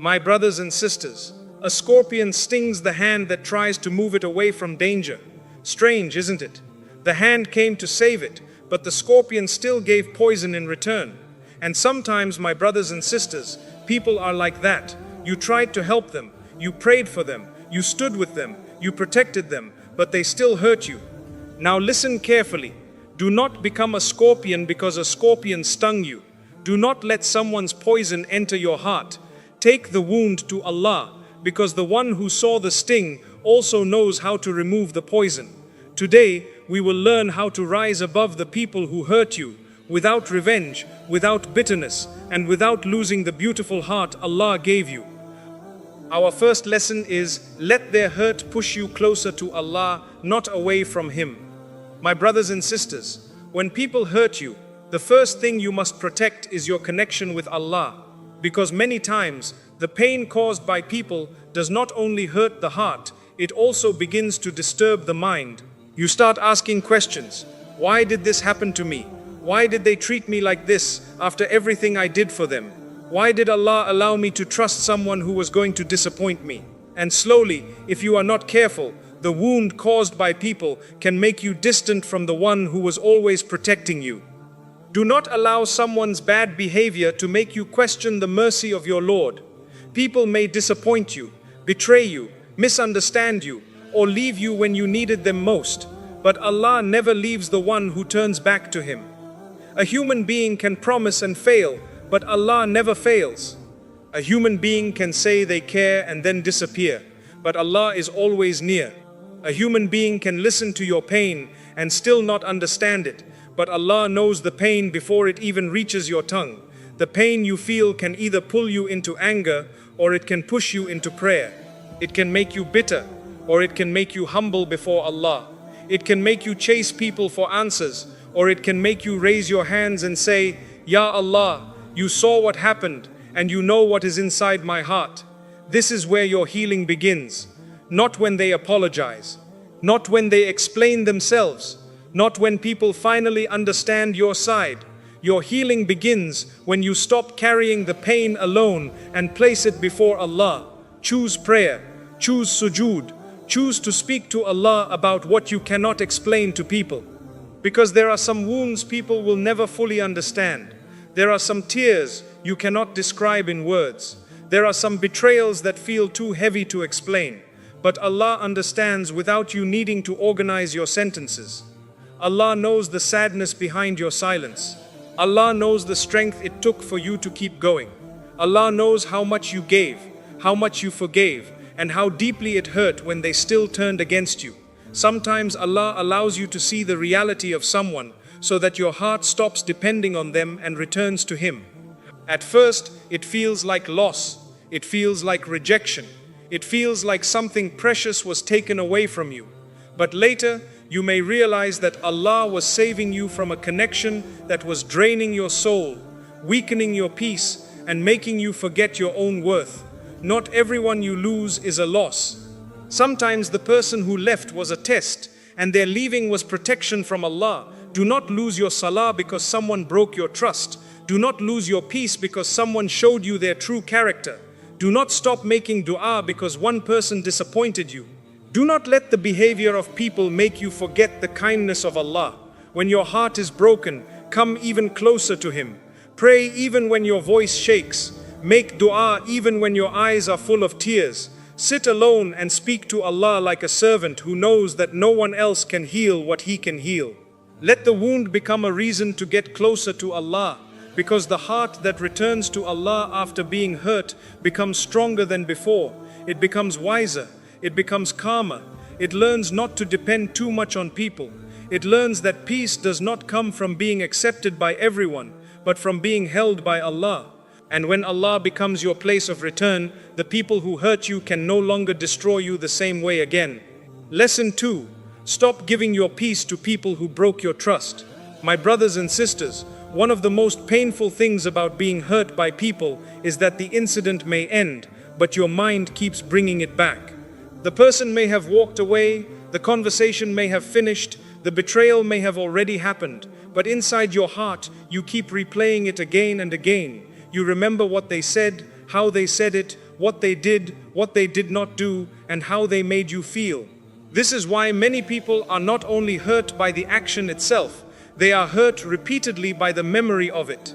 My brothers and sisters, a scorpion stings the hand that tries to move it away from danger. Strange, isn't it? The hand came to save it, but the scorpion still gave poison in return. And sometimes, my brothers and sisters, people are like that. You tried to help them, you prayed for them, you stood with them, you protected them, but they still hurt you. Now listen carefully. Do not become a scorpion because a scorpion stung you. Do not let someone's poison enter your heart. Take the wound to Allah, because the one who saw the sting also knows how to remove the poison. Today, we will learn how to rise above the people who hurt you, without revenge, without bitterness, and without losing the beautiful heart Allah gave you. Our first lesson is, let their hurt push you closer to Allah, not away from Him. My brothers and sisters, when people hurt you, the first thing you must protect is your connection with Allah. Because many times, the pain caused by people does not only hurt the heart, it also begins to disturb the mind. You start asking questions. Why did this happen to me? Why did they treat me like this after everything I did for them? Why did Allah allow me to trust someone who was going to disappoint me? And slowly, if you are not careful, the wound caused by people can make you distant from the one who was always protecting you. Do not allow someone's bad behavior to make you question the mercy of your Lord. People may disappoint you, betray you, misunderstand you, or leave you when you needed them most. But Allah never leaves the one who turns back to Him. A human being can promise and fail, but Allah never fails. A human being can say they care and then disappear, but Allah is always near. A human being can listen to your pain and still not understand it, but Allah knows the pain before it even reaches your tongue. The pain you feel can either pull you into anger or it can push you into prayer. It can make you bitter or it can make you humble before Allah. It can make you chase people for answers, or it can make you raise your hands and say, Ya Allah, you saw what happened and you know what is inside my heart. This is where your healing begins. Not when they apologize, not when they explain themselves, not when people finally understand your side. Your healing begins when you stop carrying the pain alone and place it before Allah. Choose prayer, choose sujood, choose to speak to Allah about what you cannot explain to people. Because there are some wounds people will never fully understand. There are some tears you cannot describe in words. There are some betrayals that feel too heavy to explain. But Allah understands without you needing to organize your sentences. Allah knows the sadness behind your silence. Allah knows the strength it took for you to keep going. Allah knows how much you gave, how much you forgave, and how deeply it hurt when they still turned against you. Sometimes Allah allows you to see the reality of someone so that your heart stops depending on them and returns to Him. At first, it feels like loss. It feels like rejection. It feels like something precious was taken away from you. But later, you may realize that Allah was saving you from a connection that was draining your soul, weakening your peace, and making you forget your own worth. Not everyone you lose is a loss. Sometimes the person who left was a test, and their leaving was protection from Allah. Do not lose your salah because someone broke your trust. Do not lose your peace because someone showed you their true character. Do not stop making dua because one person disappointed you. Do not let the behavior of people make you forget the kindness of Allah. When your heart is broken, come even closer to Him. Pray even when your voice shakes. Make dua even when your eyes are full of tears. Sit alone and speak to Allah like a servant who knows that no one else can heal what He can heal. Let the wound become a reason to get closer to Allah, because the heart that returns to Allah after being hurt becomes stronger than before. It becomes wiser. It becomes calmer. It learns not to depend too much on people. It learns that peace does not come from being accepted by everyone, but from being held by Allah. And when Allah becomes your place of return, the people who hurt you can no longer destroy you the same way again. Lesson 2. Stop giving your peace to people who broke your trust. My brothers and sisters, one of the most painful things about being hurt by people is that the incident may end, but your mind keeps bringing it back. The person may have walked away, the conversation may have finished, the betrayal may have already happened, but inside your heart, you keep replaying it again and again. You remember what they said, how they said it, what they did, what they did not do, and how they made you feel. This is why many people are not only hurt by the action itself, they are hurt repeatedly by the memory of it.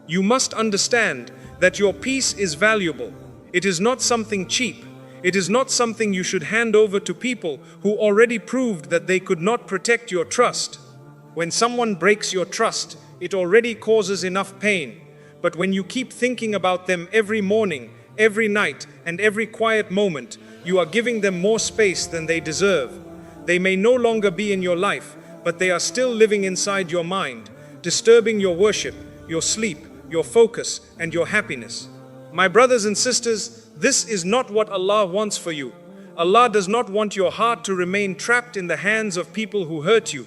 You must understand that your peace is valuable. It is not something cheap. It is not something you should hand over to people who already proved that they could not protect your trust. When someone breaks your trust, it already causes enough pain. But when you keep thinking about them every morning, every night, and every quiet moment, you are giving them more space than they deserve. They may no longer be in your life, but they are still living inside your mind, disturbing your worship, your sleep, your focus, and your happiness. My brothers and sisters, this is not what Allah wants for you. Allah does not want your heart to remain trapped in the hands of people who hurt you.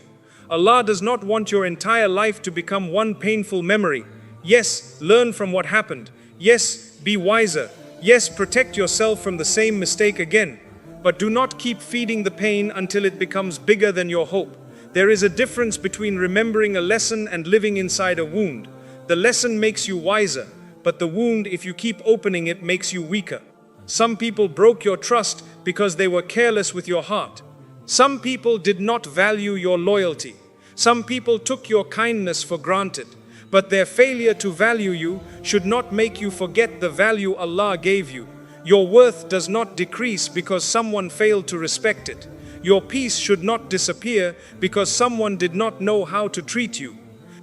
Allah does not want your entire life to become one painful memory. Yes, learn from what happened. Yes, be wiser. Yes, protect yourself from the same mistake again. But do not keep feeding the pain until it becomes bigger than your hope. There is a difference between remembering a lesson and living inside a wound. The lesson makes you wiser, but the wound, if you keep opening it, makes you weaker. Some people broke your trust because they were careless with your heart. Some people did not value your loyalty. Some people took your kindness for granted. But their failure to value you should not make you forget the value Allah gave you. Your worth does not decrease because someone failed to respect it. Your peace should not disappear because someone did not know how to treat you.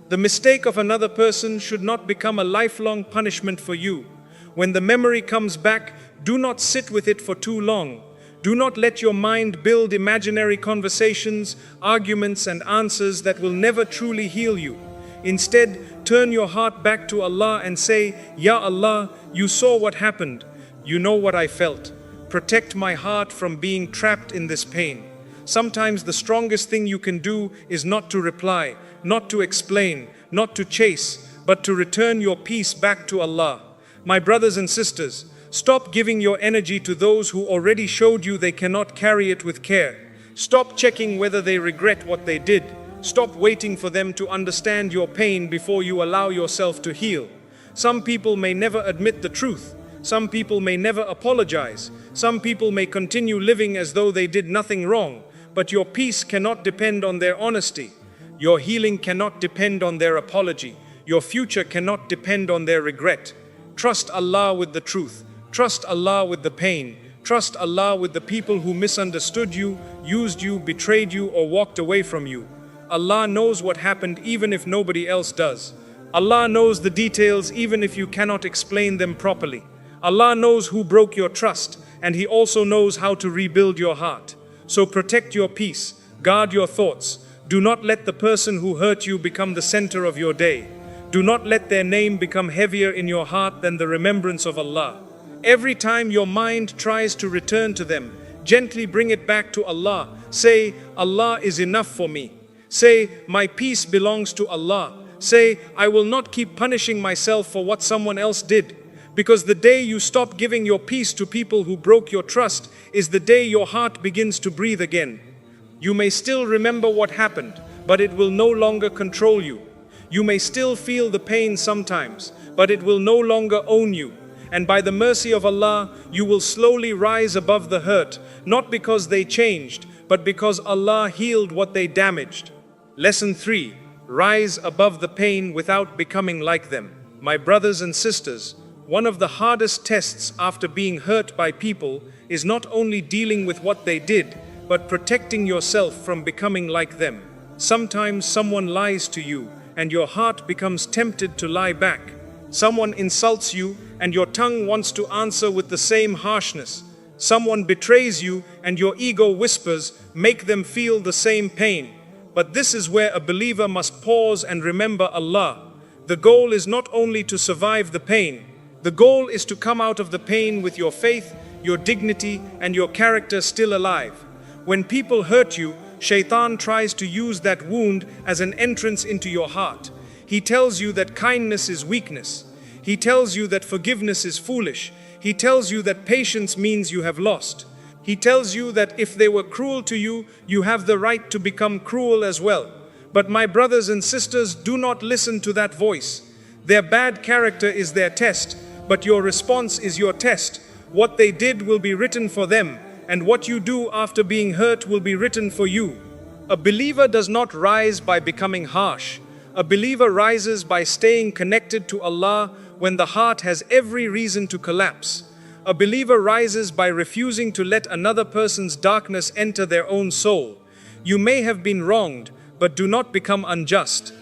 The mistake of another person should not become a lifelong punishment for you. When the memory comes back, do not sit with it for too long. Do not let your mind build imaginary conversations, arguments, and answers that will never truly heal you. Instead, turn your heart back to Allah and say, Ya Allah, you saw what happened. You know what I felt. Protect my heart from being trapped in this pain. Sometimes the strongest thing you can do is not to reply, not to explain, not to chase, but to return your peace back to Allah. My brothers and sisters, stop giving your energy to those who already showed you they cannot carry it with care. Stop checking whether they regret what they did. Stop waiting for them to understand your pain before you allow yourself to heal. Some people may never admit the truth. Some people may never apologize. Some people may continue living as though they did nothing wrong. But your peace cannot depend on their honesty. Your healing cannot depend on their apology. Your future cannot depend on their regret. Trust Allah with the truth. Trust Allah with the pain. Trust Allah with the people who misunderstood you, used you, betrayed you, or walked away from you. Allah knows what happened even if nobody else does. Allah knows the details even if you cannot explain them properly. Allah knows who broke your trust, and He also knows how to rebuild your heart. So protect your peace, guard your thoughts. Do not let the person who hurt you become the center of your day. Do not let their name become heavier in your heart than the remembrance of Allah. Every time your mind tries to return to them, gently bring it back to Allah. Say, Allah is enough for me. Say, my peace belongs to Allah. Say, I will not keep punishing myself for what someone else did. Because the day you stop giving your peace to people who broke your trust is the day your heart begins to breathe again. You may still remember what happened, but it will no longer control you. You may still feel the pain sometimes, but it will no longer own you. And by the mercy of Allah, you will slowly rise above the hurt, not because they changed, but because Allah healed what they damaged. Lesson 3. Rise above the pain without becoming like them. My brothers and sisters, one of the hardest tests after being hurt by people is not only dealing with what they did, but protecting yourself from becoming like them. Sometimes someone lies to you, and your heart becomes tempted to lie back. Someone insults you, and your tongue wants to answer with the same harshness. Someone betrays you, and your ego whispers, make them feel the same pain. But this is where a believer must pause and remember Allah. The goal is not only to survive the pain. The goal is to come out of the pain with your faith, your dignity, and your character still alive. When people hurt you, Shaitan tries to use that wound as an entrance into your heart. He tells you that kindness is weakness. He tells you that forgiveness is foolish. He tells you that patience means you have lost. He tells you that if they were cruel to you, you have the right to become cruel as well. But my brothers and sisters, do not listen to that voice. Their bad character is their test, but your response is your test. What they did will be written for them, and what you do after being hurt will be written for you. A believer does not rise by becoming harsh. A believer rises by staying connected to Allah when the heart has every reason to collapse. A believer rises by refusing to let another person's darkness enter their own soul. You may have been wronged, but do not become unjust.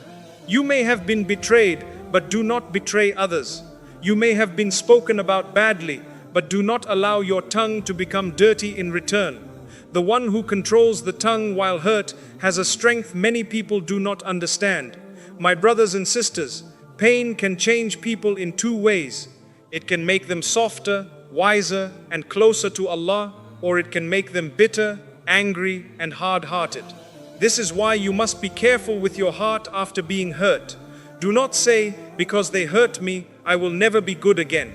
You may have been betrayed, but do not betray others. You may have been spoken about badly, but do not allow your tongue to become dirty in return. The one who controls the tongue while hurt has a strength many people do not understand. My brothers and sisters, pain can change people in two ways. It can make them softer, wiser, and closer to Allah, or it can make them bitter, angry, and hard-hearted. This is why you must be careful with your heart after being hurt. Do not say, because they hurt me, I will never be good again.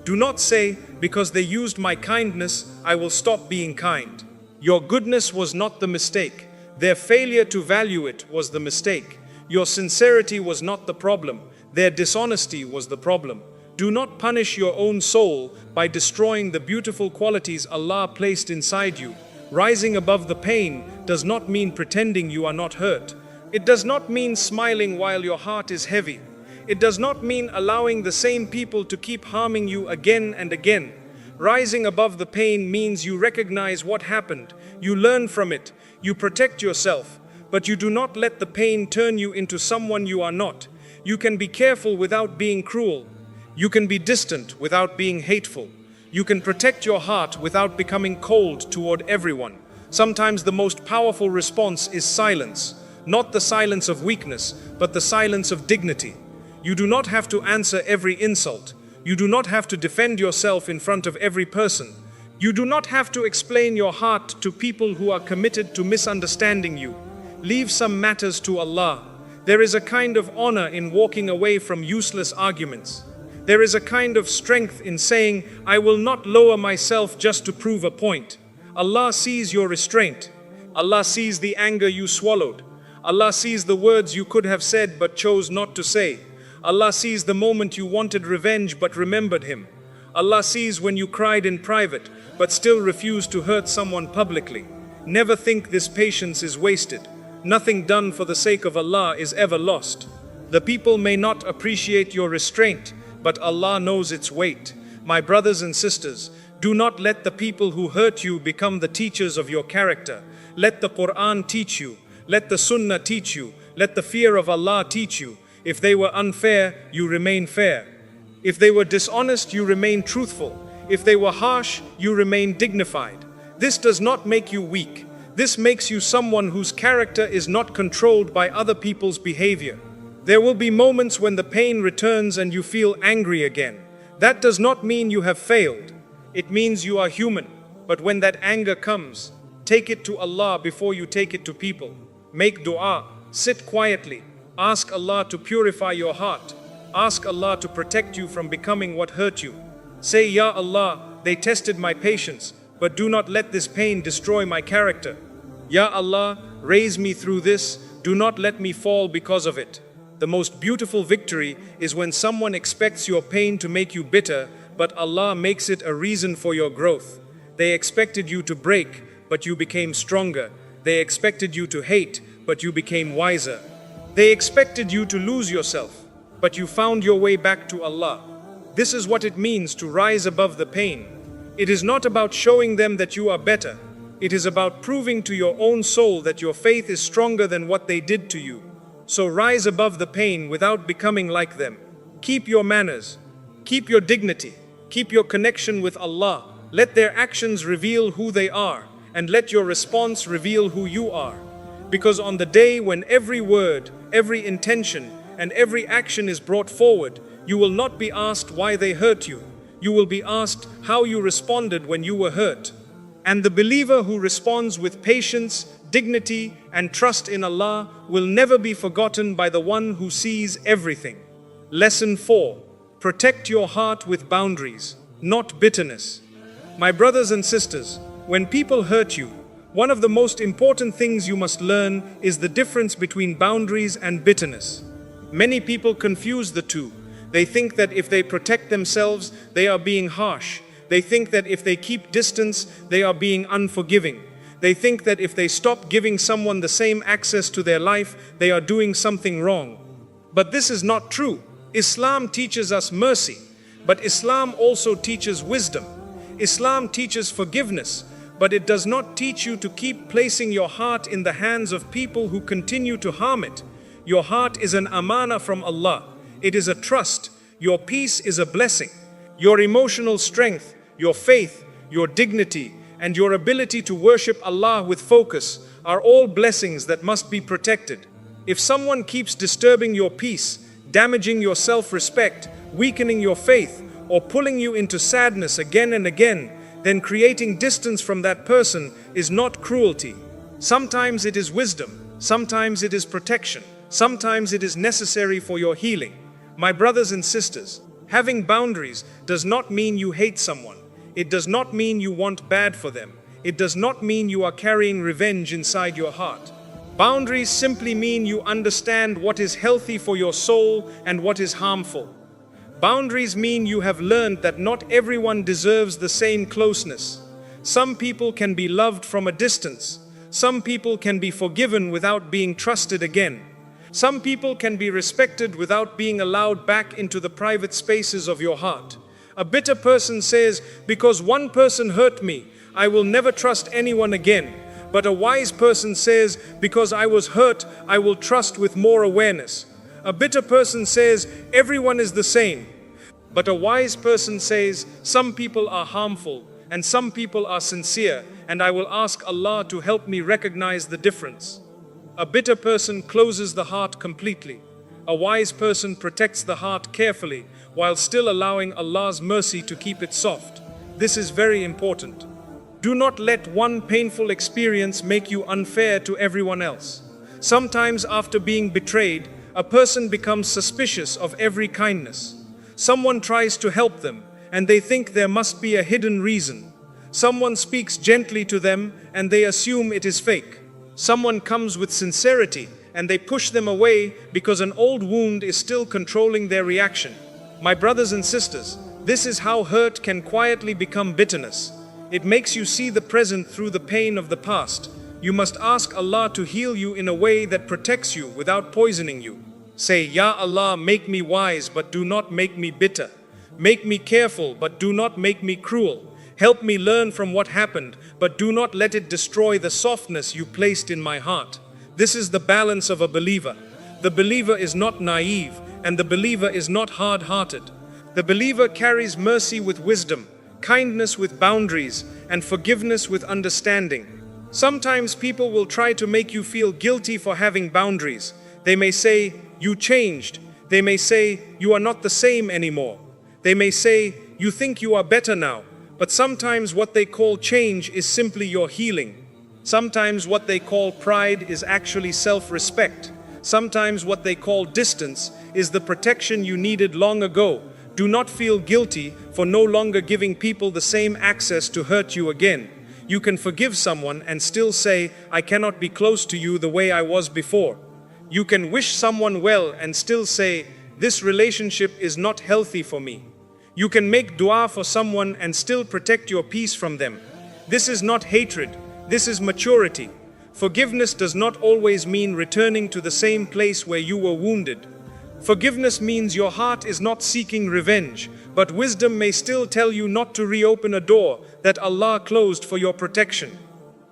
Do not say, because they used my kindness, I will stop being kind. Your goodness was not the mistake. Their failure to value it was the mistake. Your sincerity was not the problem. Their dishonesty was the problem. Do not punish your own soul by destroying the beautiful qualities Allah placed inside you. Rising above the pain does not mean pretending you are not hurt. It does not mean smiling while your heart is heavy. It does not mean allowing the same people to keep harming you again and again. Rising above the pain means you recognize what happened, you learn from it, you protect yourself, but you do not let the pain turn you into someone you are not. You can be careful without being cruel. You can be distant without being hateful. You can protect your heart without becoming cold toward everyone. Sometimes the most powerful response is silence, not the silence of weakness, but the silence of dignity. You do not have to answer every insult. You do not have to defend yourself in front of every person. You do not have to explain your heart to people who are committed to misunderstanding you. Leave some matters to Allah. There is a kind of honor in walking away from useless arguments. There is a kind of strength in saying, I will not lower myself just to prove a point. Allah sees your restraint. Allah sees the anger you swallowed. Allah sees the words you could have said but chose not to say. Allah sees the moment you wanted revenge but remembered Him. Allah sees when you cried in private but still refused to hurt someone publicly. Never think this patience is wasted. Nothing done for the sake of Allah is ever lost. The people may not appreciate your restraint, but Allah knows its weight. My brothers and sisters, do not let the people who hurt you become the teachers of your character. Let the Quran teach you. Let the Sunnah teach you. Let the fear of Allah teach you. If they were unfair, you remain fair. If they were dishonest, you remain truthful. If they were harsh, you remain dignified. This does not make you weak. This makes you someone whose character is not controlled by other people's behavior. There will be moments when the pain returns and you feel angry again. That does not mean you have failed. It means you are human. But when that anger comes, take it to Allah before you take it to people. Make dua, sit quietly, ask Allah to purify your heart. Ask Allah to protect you from becoming what hurt you. Say, Ya Allah, they tested my patience, but do not let this pain destroy my character. Ya Allah, raise me through this, do not let me fall because of it. The most beautiful victory is when someone expects your pain to make you bitter, but Allah makes it a reason for your growth. They expected you to break, but you became stronger. They expected you to hate, but you became wiser. They expected you to lose yourself, but you found your way back to Allah. This is what it means to rise above the pain. It is not about showing them that you are better. It is about proving to your own soul that your faith is stronger than what they did to you. So rise above the pain without becoming like them. Keep your manners. Keep your dignity. Keep your connection with Allah. Let their actions reveal who they are, and let your response reveal who you are. Because on the day when every word, every intention, and every action is brought forward, you will not be asked why they hurt you. You will be asked how you responded when you were hurt. And the believer who responds with patience, dignity, and trust in Allah will never be forgotten by the one who sees everything. Lesson 4. Protect your heart with boundaries, not bitterness. My brothers and sisters, when people hurt you, one of the most important things you must learn is the difference between boundaries and bitterness. Many people confuse the two. They think that if they protect themselves, they are being harsh. They think that if they keep distance, they are being unforgiving. They think that if they stop giving someone the same access to their life, they are doing something wrong. But this is not true. Islam teaches us mercy, but Islam also teaches wisdom. Islam teaches forgiveness, but it does not teach you to keep placing your heart in the hands of people who continue to harm it. Your heart is an amana from Allah. It is a trust. Your peace is a blessing. Your emotional strength, your faith, your dignity, and your ability to worship Allah with focus are all blessings that must be protected. If someone keeps disturbing your peace, damaging your self-respect, weakening your faith, or pulling you into sadness again and again, then creating distance from that person is not cruelty. Sometimes it is wisdom, sometimes it is protection, sometimes it is necessary for your healing. My brothers and sisters, having boundaries does not mean you hate someone. It does not mean you want bad for them. It does not mean you are carrying revenge inside your heart. Boundaries simply mean you understand what is healthy for your soul and what is harmful. Boundaries mean you have learned that not everyone deserves the same closeness. Some people can be loved from a distance. Some people can be forgiven without being trusted again. Some people can be respected without being allowed back into the private spaces of your heart. A bitter person says, because one person hurt me, I will never trust anyone again. But a wise person says, because I was hurt, I will trust with more awareness. A bitter person says, everyone is the same. But a wise person says, some people are harmful and some people are sincere, and I will ask Allah to help me recognize the difference. A bitter person closes the heart completely. A wise person protects the heart carefully, while still allowing Allah's mercy to keep it soft. This is very important. Do not let one painful experience make you unfair to everyone else. Sometimes after being betrayed, a person becomes suspicious of every kindness. Someone tries to help them, and they think there must be a hidden reason. Someone speaks gently to them, and they assume it is fake. Someone comes with sincerity, and they push them away because an old wound is still controlling their reaction. My brothers and sisters, this is how hurt can quietly become bitterness. It makes you see the present through the pain of the past. You must ask Allah to heal you in a way that protects you without poisoning you. Say, Ya Allah, make me wise, but do not make me bitter. Make me careful, but do not make me cruel. Help me learn from what happened, but do not let it destroy the softness you placed in my heart. This is the balance of a believer. The believer is not naive, and the believer is not hard-hearted. The believer carries mercy with wisdom, kindness with boundaries, and forgiveness with understanding. Sometimes people will try to make you feel guilty for having boundaries. They may say, you changed. They may say, you are not the same anymore. They may say, you think you are better now. But sometimes what they call change is simply your healing. Sometimes what they call pride is actually self-respect. Sometimes what they call distance is the protection you needed long ago. Do not feel guilty for no longer giving people the same access to hurt you again. You can forgive someone and still say, I cannot be close to you the way I was before. You can wish someone well and still say, this relationship is not healthy for me. You can make dua for someone and still protect your peace from them. This is not hatred, this is maturity. Forgiveness does not always mean returning to the same place where you were wounded. Forgiveness means your heart is not seeking revenge, but wisdom may still tell you not to reopen a door that Allah closed for your protection.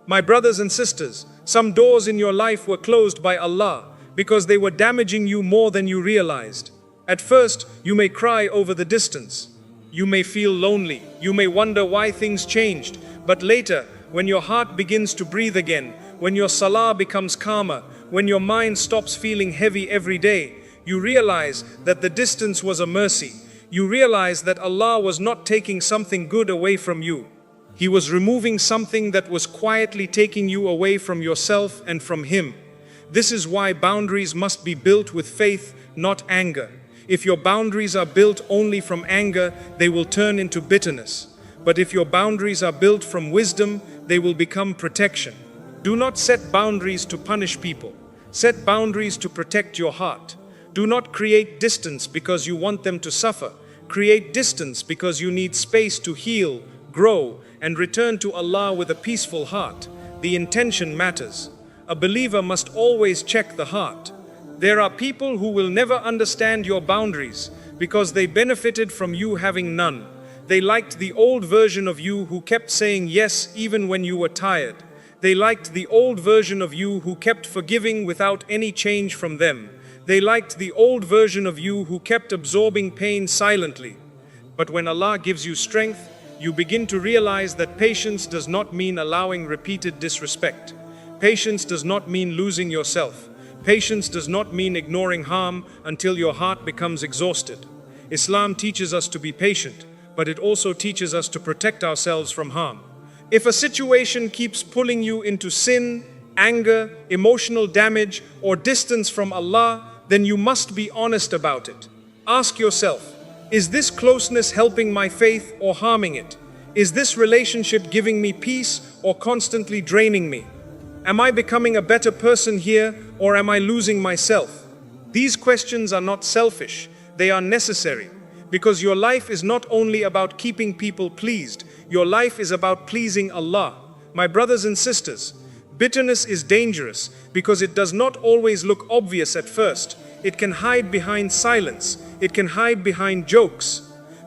My brothers and sisters, some doors in your life were closed by Allah because they were damaging you more than you realized. At first, you may cry over the distance. You may feel lonely. You may wonder why things changed. But later, when your heart begins to breathe again, when your salah becomes calmer, when your mind stops feeling heavy every day, you realize that the distance was a mercy. You realize that Allah was not taking something good away from you. He was removing something that was quietly taking you away from yourself and from Him. This is why boundaries must be built with faith, not anger. If your boundaries are built only from anger, they will turn into bitterness. But if your boundaries are built from wisdom, they will become protection. Do not set boundaries to punish people. Set boundaries to protect your heart. Do not create distance because you want them to suffer. Create distance because you need space to heal, grow, and return to Allah with a peaceful heart. The intention matters. A believer must always check the heart. There are people who will never understand your boundaries because they benefited from you having none. They liked the old version of you who kept saying yes even when you were tired. They liked the old version of you who kept forgiving without any change from them. They liked the old version of you who kept absorbing pain silently. But when Allah gives you strength, you begin to realize that patience does not mean allowing repeated disrespect. Patience does not mean losing yourself. Patience does not mean ignoring harm until your heart becomes exhausted. Islam teaches us to be patient, but it also teaches us to protect ourselves from harm. If a situation keeps pulling you into sin, anger, emotional damage, or distance from Allah, then you must be honest about it. Ask yourself, is this closeness helping my faith or harming it? Is this relationship giving me peace or constantly draining me? Am I becoming a better person here or am I losing myself? These questions are not selfish, they are necessary. Because your life is not only about keeping people pleased, your life is about pleasing Allah. My brothers and sisters, bitterness is dangerous because it does not always look obvious at first. It can hide behind silence. It can hide behind jokes.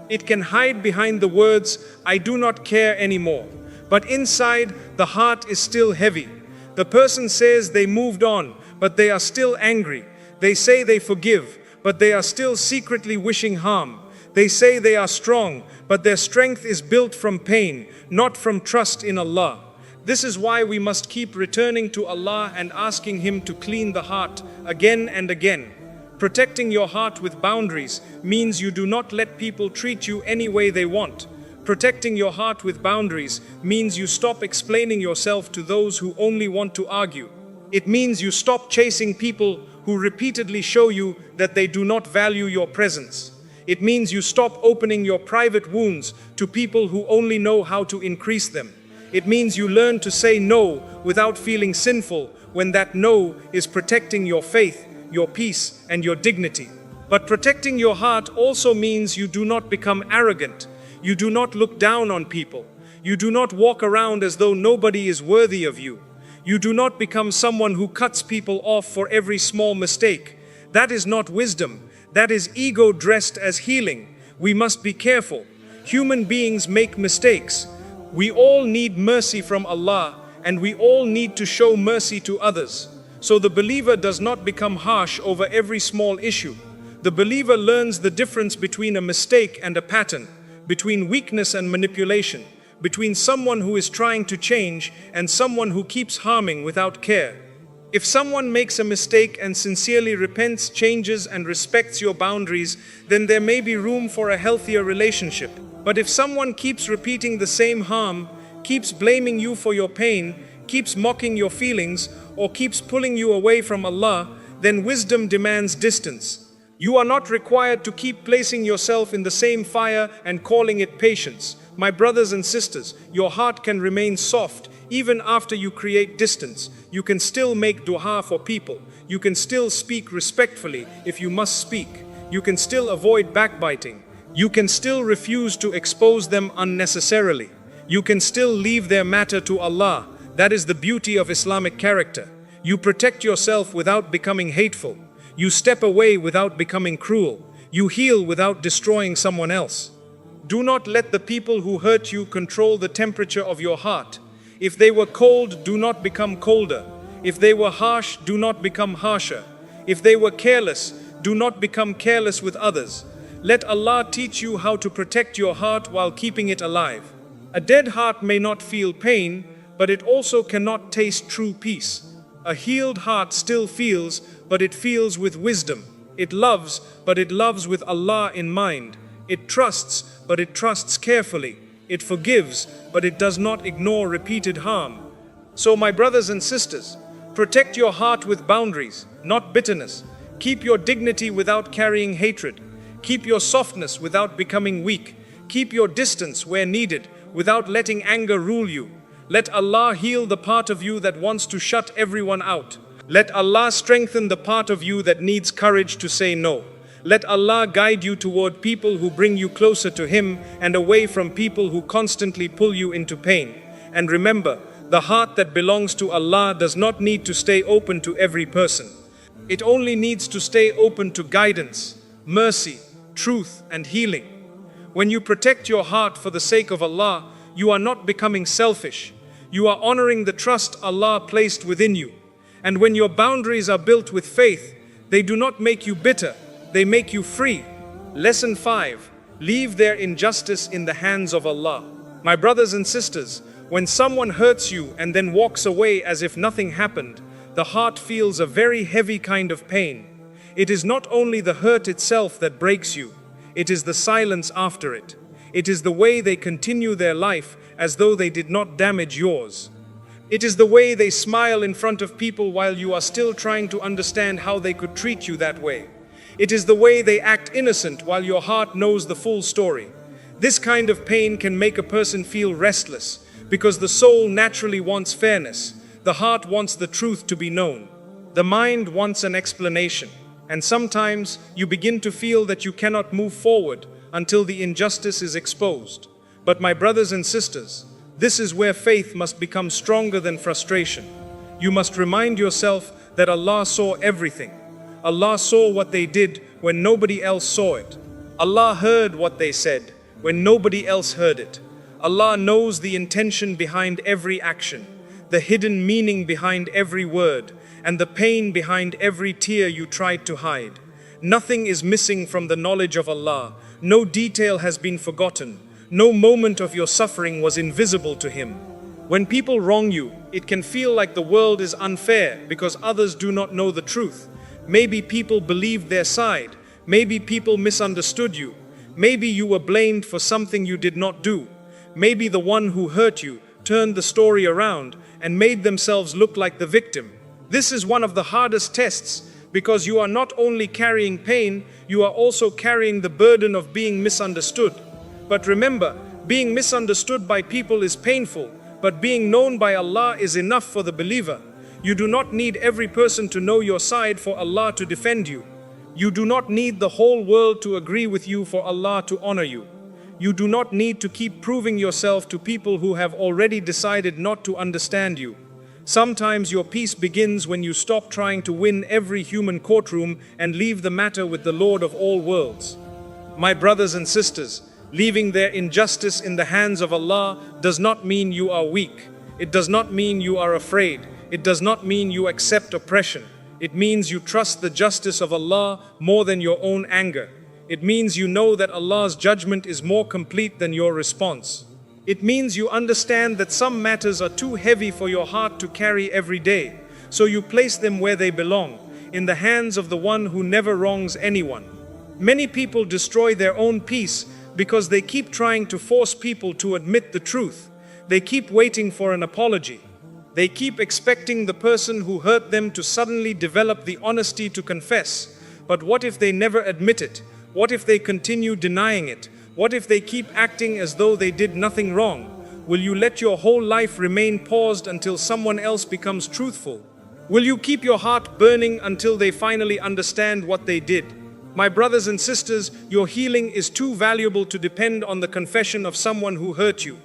It can hide behind the words, "I do not care anymore." But inside, the heart is still heavy. The person says they moved on, but they are still angry. They say they forgive, but they are still secretly wishing harm. They say they are strong, but their strength is built from pain, not from trust in Allah. This is why we must keep returning to Allah and asking Him to clean the heart again and again. Protecting your heart with boundaries means you do not let people treat you any way they want. Protecting your heart with boundaries means you stop explaining yourself to those who only want to argue. It means you stop chasing people who repeatedly show you that they do not value your presence. It means you stop opening your private wounds to people who only know how to increase them. It means you learn to say no without feeling sinful when that no is protecting your faith, your peace, and your dignity. But protecting your heart also means you do not become arrogant. You do not look down on people. You do not walk around as though nobody is worthy of you. You do not become someone who cuts people off for every small mistake. That is not wisdom. That is ego dressed as healing. We must be careful. Human beings make mistakes. We all need mercy from Allah, and we all need to show mercy to others. So the believer does not become harsh over every small issue. The believer learns the difference between a mistake and a pattern, between weakness and manipulation, between someone who is trying to change and someone who keeps harming without care. If someone makes a mistake and sincerely repents, changes, and respects your boundaries, then there may be room for a healthier relationship. But if someone keeps repeating the same harm, keeps blaming you for your pain, keeps mocking your feelings, or keeps pulling you away from Allah, then wisdom demands distance. You are not required to keep placing yourself in the same fire and calling it patience. My brothers and sisters, your heart can remain soft even after you create distance. You can still make dua for people. You can still speak respectfully if you must speak. You can still avoid backbiting. You can still refuse to expose them unnecessarily. You can still leave their matter to Allah. That is the beauty of Islamic character. You protect yourself without becoming hateful. You step away without becoming cruel. You heal without destroying someone else. Do not let the people who hurt you control the temperature of your heart. If they were cold, do not become colder. If they were harsh, do not become harsher. If they were careless, do not become careless with others. Let Allah teach you how to protect your heart while keeping it alive. A dead heart may not feel pain, but it also cannot taste true peace. A healed heart still feels, but it feels with wisdom. It loves, but it loves with Allah in mind. It trusts, but it trusts carefully. It forgives, but it does not ignore repeated harm. So my brothers and sisters, protect your heart with boundaries, not bitterness. Keep your dignity without carrying hatred. Keep your softness without becoming weak. Keep your distance where needed, without letting anger rule you. Let Allah heal the part of you that wants to shut everyone out. Let Allah strengthen the part of you that needs courage to say no. Let Allah guide you toward people who bring you closer to Him and away from people who constantly pull you into pain. And remember, the heart that belongs to Allah does not need to stay open to every person. It only needs to stay open to guidance, mercy, truth, and healing. When you protect your heart for the sake of Allah, you are not becoming selfish. You are honoring the trust Allah placed within you. And when your boundaries are built with faith, they do not make you bitter, they make you free. Lesson 5. Leave their injustice in the hands of Allah. My brothers and sisters, when someone hurts you and then walks away as if nothing happened, the heart feels a very heavy kind of pain. It is not only the hurt itself that breaks you, it is the silence after it. It is the way they continue their life as though they did not damage yours. It is the way they smile in front of people while you are still trying to understand how they could treat you that way. It is the way they act innocent while your heart knows the full story. This kind of pain can make a person feel restless because the soul naturally wants fairness. The heart wants the truth to be known. The mind wants an explanation. And sometimes you begin to feel that you cannot move forward until the injustice is exposed. But my brothers and sisters, this is where faith must become stronger than frustration. You must remind yourself that Allah saw everything. Allah saw what they did when nobody else saw it. Allah heard what they said when nobody else heard it. Allah knows the intention behind every action, the hidden meaning behind every word, and the pain behind every tear you tried to hide. Nothing is missing from the knowledge of Allah. No detail has been forgotten. No moment of your suffering was invisible to Him. When people wrong you, it can feel like the world is unfair because others do not know the truth. Maybe people believed their side. Maybe people misunderstood you. Maybe you were blamed for something you did not do. Maybe the one who hurt you turned the story around and made themselves look like the victim. This is one of the hardest tests because you are not only carrying pain, you are also carrying the burden of being misunderstood. But remember, being misunderstood by people is painful, but being known by Allah is enough for the believer. You do not need every person to know your side for Allah to defend you. You do not need the whole world to agree with you for Allah to honor you. You do not need to keep proving yourself to people who have already decided not to understand you. Sometimes your peace begins when you stop trying to win every human courtroom and leave the matter with the Lord of all worlds. My brothers and sisters, leaving their injustice in the hands of Allah does not mean you are weak. It does not mean you are afraid. It does not mean you accept oppression. It means you trust the justice of Allah more than your own anger. It means you know that Allah's judgment is more complete than your response. It means you understand that some matters are too heavy for your heart to carry every day, so you place them where they belong, in the hands of the one who never wrongs anyone. Many people destroy their own peace because they keep trying to force people to admit the truth. They keep waiting for an apology. They keep expecting the person who hurt them to suddenly develop the honesty to confess. But what if they never admit it? What if they continue denying it? What if they keep acting as though they did nothing wrong? Will you let your whole life remain paused until someone else becomes truthful? Will you keep your heart burning until they finally understand what they did? My brothers and sisters, your healing is too valuable to depend on the confession of someone who hurt you.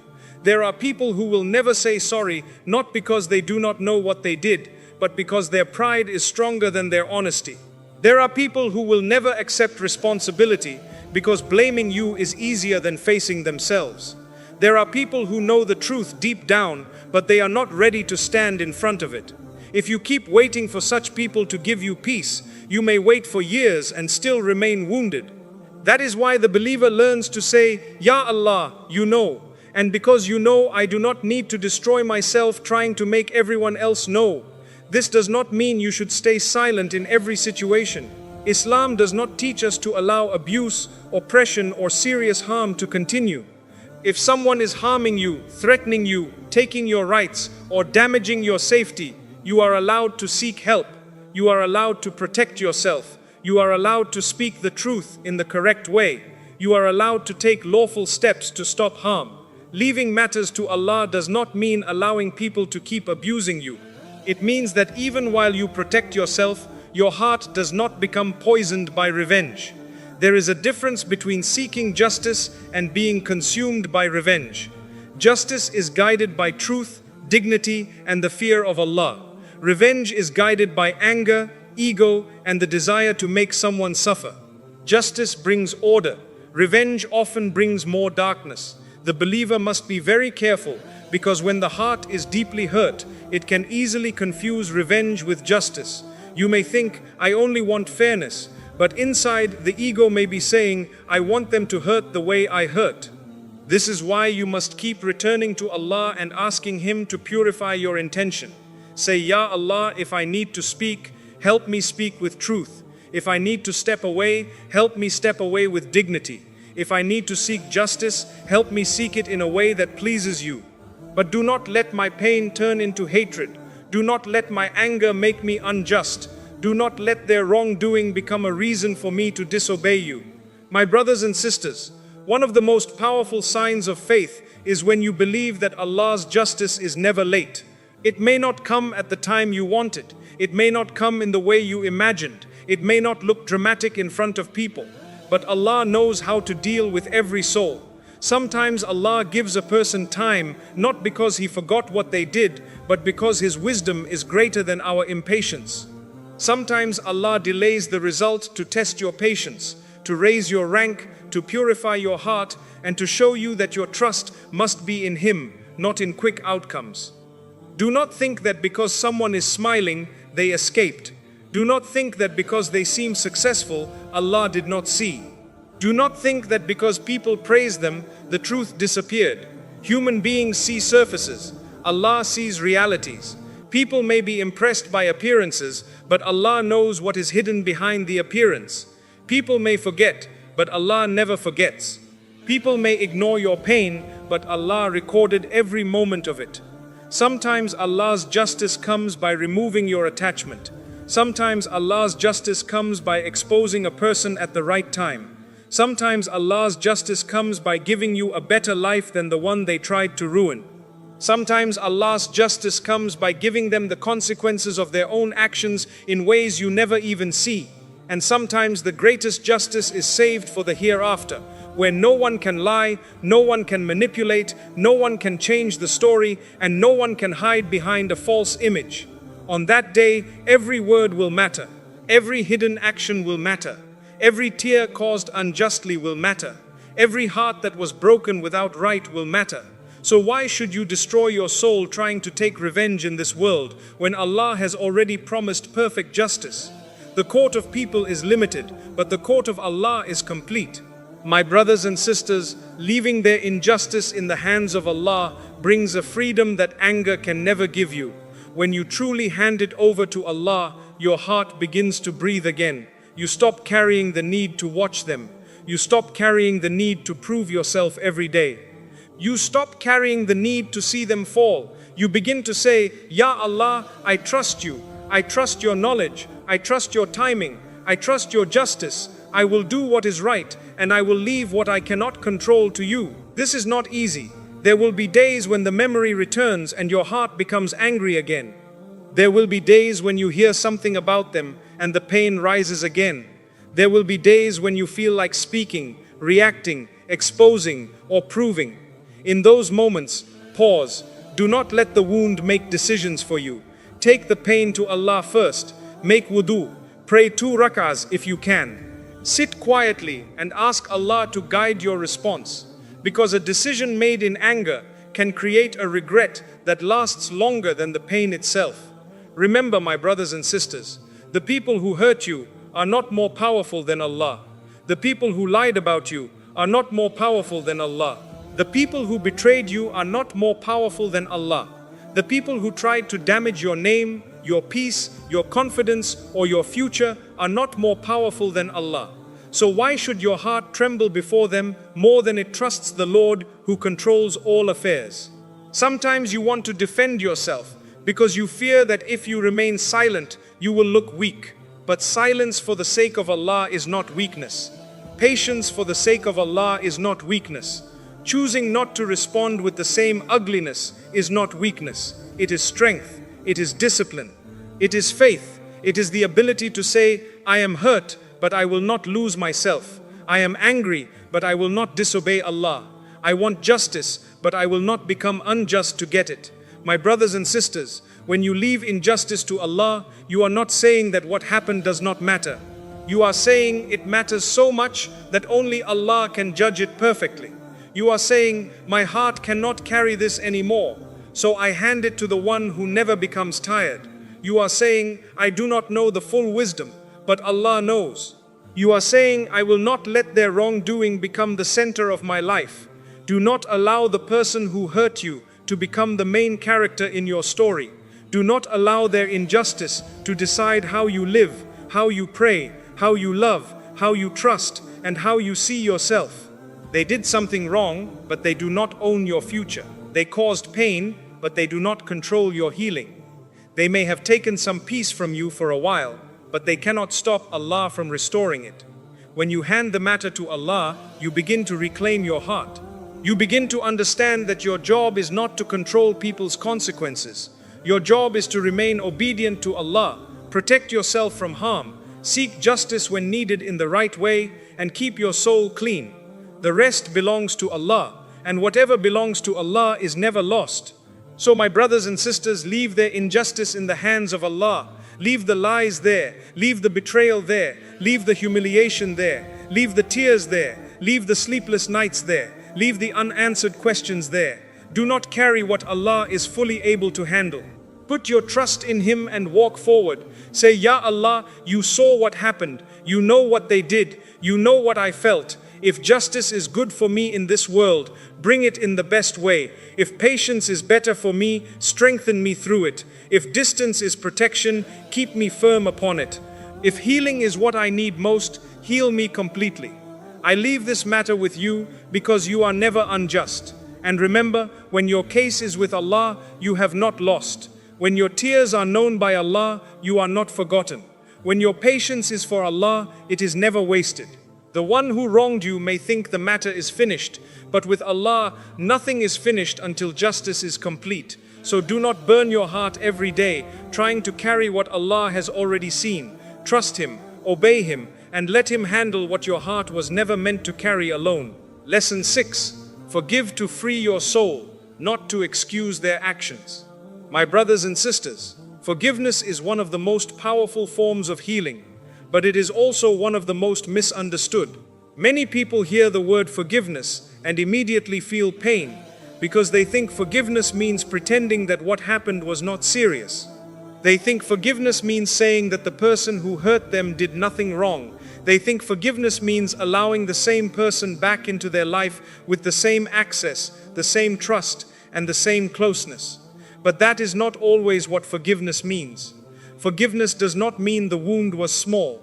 There are people who will never say sorry, not because they do not know what they did, but because their pride is stronger than their honesty. There are people who will never accept responsibility because blaming you is easier than facing themselves. There are people who know the truth deep down, but they are not ready to stand in front of it. If you keep waiting for such people to give you peace, you may wait for years and still remain wounded. That is why the believer learns to say, Ya Allah, you know. And because you know, I do not need to destroy myself trying to make everyone else know. This does not mean you should stay silent in every situation. Islam does not teach us to allow abuse, oppression, or serious harm to continue. If someone is harming you, threatening you, taking your rights, or damaging your safety, you are allowed to seek help. You are allowed to protect yourself. You are allowed to speak the truth in the correct way. You are allowed to take lawful steps to stop harm. Leaving matters to Allah does not mean allowing people to keep abusing you. It means that even while you protect yourself, your heart does not become poisoned by revenge. There is a difference between seeking justice and being consumed by revenge. Justice is guided by truth, dignity, and the fear of Allah. Revenge is guided by anger, ego, and the desire to make someone suffer. Justice brings order. Revenge often brings more darkness. The believer must be very careful, because when the heart is deeply hurt, it can easily confuse revenge with justice. You may think, I only want fairness, but inside the ego may be saying, I want them to hurt the way I hurt. This is why you must keep returning to Allah and asking Him to purify your intention. Say, Ya Allah, if I need to speak, help me speak with truth. If I need to step away, help me step away with dignity. If I need to seek justice, help me seek it in a way that pleases you. But do not let my pain turn into hatred. Do not let my anger make me unjust. Do not let their wrongdoing become a reason for me to disobey you. My brothers and sisters, one of the most powerful signs of faith is when you believe that Allah's justice is never late. It may not come at the time you want it. It may not come in the way you imagined. It may not look dramatic in front of people. But Allah knows how to deal with every soul. Sometimes Allah gives a person time, not because He forgot what they did, but because His wisdom is greater than our impatience. Sometimes Allah delays the result to test your patience, to raise your rank, to purify your heart, and to show you that your trust must be in Him, not in quick outcomes. Do not think that because someone is smiling, they escaped. Do not think that because they seem successful, Allah did not see. Do not think that because people praise them, the truth disappeared. Human beings see surfaces. Allah sees realities. People may be impressed by appearances, but Allah knows what is hidden behind the appearance. People may forget, but Allah never forgets. People may ignore your pain, but Allah recorded every moment of it. Sometimes Allah's justice comes by removing your attachment. Sometimes Allah's justice comes by exposing a person at the right time. Sometimes Allah's justice comes by giving you a better life than the one they tried to ruin. Sometimes Allah's justice comes by giving them the consequences of their own actions in ways you never even see. And sometimes the greatest justice is saved for the hereafter, where no one can lie, no one can manipulate, no one can change the story, and no one can hide behind a false image. On that day, every word will matter. Every hidden action will matter. Every tear caused unjustly will matter. Every heart that was broken without right will matter. So why should you destroy your soul trying to take revenge in this world when Allah has already promised perfect justice? The court of people is limited, but the court of Allah is complete. My brothers and sisters, leaving their injustice in the hands of Allah brings a freedom that anger can never give you. When you truly hand it over to Allah, your heart begins to breathe again. You stop carrying the need to watch them. You stop carrying the need to prove yourself every day. You stop carrying the need to see them fall. You begin to say, Ya Allah, I trust you. I trust your knowledge. I trust your timing. I trust your justice. I will do what is right, and I will leave what I cannot control to you. This is not easy. There will be days when the memory returns and your heart becomes angry again. There will be days when you hear something about them and the pain rises again. There will be days when you feel like speaking, reacting, exposing, or proving. In those moments, pause. Do not let the wound make decisions for you. Take the pain to Allah first. Make wudu. Pray 2 rak'ahs if you can. Sit quietly and ask Allah to guide your response. Because a decision made in anger can create a regret that lasts longer than the pain itself. Remember, my brothers and sisters, the people who hurt you are not more powerful than Allah. The people who lied about you are not more powerful than Allah. The people who betrayed you are not more powerful than Allah. The people who tried to damage your name, your peace, your confidence, or your future are not more powerful than Allah. So why should your heart tremble before them more than it trusts the Lord who controls all affairs? Sometimes you want to defend yourself because you fear that if you remain silent, you will look weak. But silence for the sake of Allah is not weakness. Patience for the sake of Allah is not weakness. Choosing not to respond with the same ugliness is not weakness. It is strength. It is discipline. It is faith. It is the ability to say, I am hurt, but I will not lose myself. I am angry, but I will not disobey Allah. I want justice, but I will not become unjust to get it. My brothers and sisters, when you leave injustice to Allah, you are not saying that what happened does not matter. You are saying it matters so much that only Allah can judge it perfectly. You are saying, my heart cannot carry this anymore, so I hand it to the one who never becomes tired. You are saying, I do not know the full wisdom, but Allah knows. You are saying, I will not let their wrongdoing become the center of my life. Do not allow the person who hurt you to become the main character in your story. Do not allow their injustice to decide how you live, how you pray, how you love, how you trust, and how you see yourself. They did something wrong, but they do not own your future. They caused pain, but they do not control your healing. They may have taken some peace from you for a while, but they cannot stop Allah from restoring it. When you hand the matter to Allah, you begin to reclaim your heart. You begin to understand that your job is not to control people's consequences. Your job is to remain obedient to Allah, protect yourself from harm, seek justice when needed in the right way, and keep your soul clean. The rest belongs to Allah, and whatever belongs to Allah is never lost. So my brothers and sisters, leave their injustice in the hands of Allah. Leave the lies there, leave the betrayal there, leave the humiliation there, leave the tears there, leave the sleepless nights there, leave the unanswered questions there. Do not carry what Allah is fully able to handle. Put your trust in Him and walk forward. Say, Ya Allah, you saw what happened. You know what they did. You know what I felt. If justice is good for me in this world, bring it in the best way. If patience is better for me, strengthen me through it. If distance is protection, keep me firm upon it. If healing is what I need most, heal me completely. I leave this matter with you because you are never unjust. And remember, when your case is with Allah, you have not lost. When your tears are known by Allah, you are not forgotten. When your patience is for Allah, it is never wasted. The one who wronged you may think the matter is finished, but with Allah, nothing is finished until justice is complete. So do not burn your heart every day, trying to carry what Allah has already seen. Trust Him, obey Him, and let Him handle what your heart was never meant to carry alone. Lesson 6. Forgive to free your soul, not to excuse their actions. My brothers and sisters, forgiveness is one of the most powerful forms of healing, but it is also one of the most misunderstood. Many people hear the word forgiveness and immediately feel pain because they think forgiveness means pretending that what happened was not serious. They think forgiveness means saying that the person who hurt them did nothing wrong. They think forgiveness means allowing the same person back into their life with the same access, the same trust, and the same closeness. But that is not always what forgiveness means. Forgiveness does not mean the wound was small.